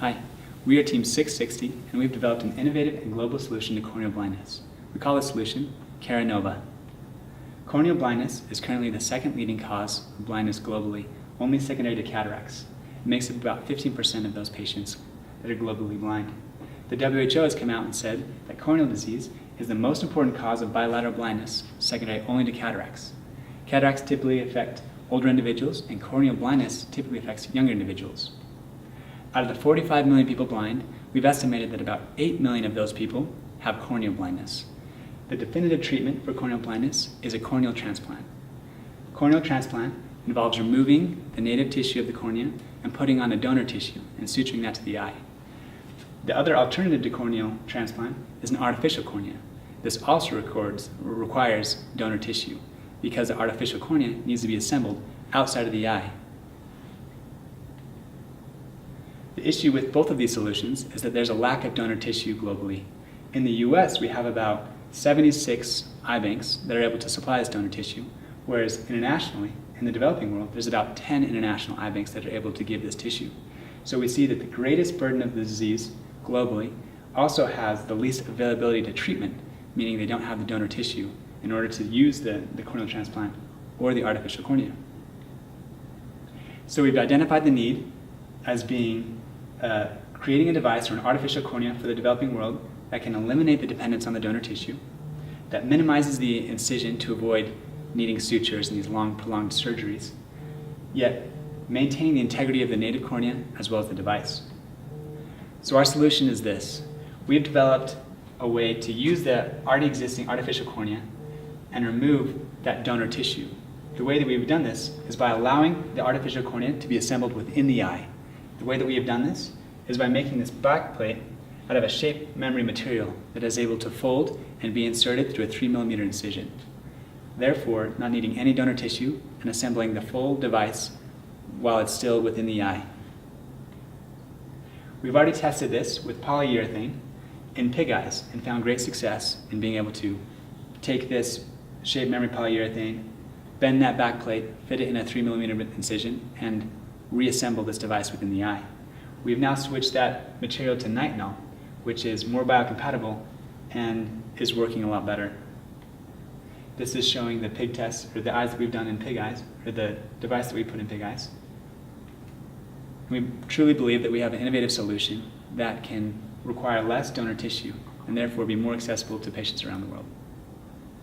Hi, we are Team 660, and we've developed an innovative and global solution to corneal blindness. We call this solution KeraNova. Corneal blindness is currently the second leading cause of blindness globally, only secondary to cataracts. It makes up about 15% of those patients that are globally blind. The WHO has come out and said that corneal disease is the most important cause of bilateral blindness, secondary only to cataracts. Cataracts typically affect older individuals, and corneal blindness typically affects younger individuals. Out of the 45 million people blind, we've estimated that about 8 million of those people have corneal blindness. The definitive treatment for corneal blindness is a corneal transplant. Corneal transplant involves removing the native tissue of the cornea and putting on a donor tissue and suturing that to the eye. The other alternative to corneal transplant is an artificial cornea. This also requires donor tissue because the artificial cornea needs to be assembled outside of the eye. The issue with both of these solutions is that there's a lack of donor tissue globally. In the US, we have about 76 eye banks that are able to supply this donor tissue, whereas internationally, in the developing world, there's about 10 international eye banks that are able to give this tissue. So we see that the greatest burden of the disease globally also has the least availability to treatment, meaning they don't have the donor tissue in order to use the corneal transplant or the artificial cornea. So we've identified the need as being creating a device or an artificial cornea for the developing world that can eliminate the dependence on the donor tissue, that minimizes the incision to avoid needing sutures and these long, prolonged surgeries, yet maintaining the integrity of the native cornea as well as the device. So our solution is this. We've developed a way to use the already existing artificial cornea and remove that donor tissue. The way that we've done this is by allowing the artificial cornea to be assembled within the eye. The way that we have done this is by making this backplate out of a shape memory material that is able to fold and be inserted through a 3mm incision. Therefore, not needing any donor tissue and assembling the full device while it's still within the eye. We've already tested this with polyurethane in pig eyes and found great success in being able to take this shape memory polyurethane, bend that backplate, fit it in a 3mm incision, and reassemble this device within the eye. We've now switched that material to nitinol, which is more biocompatible and is working a lot better. This is showing the pig tests, or the eyes that we've done in pig eyes, or the device that we put in pig eyes. We truly believe that we have an innovative solution that can require less donor tissue and therefore be more accessible to patients around the world.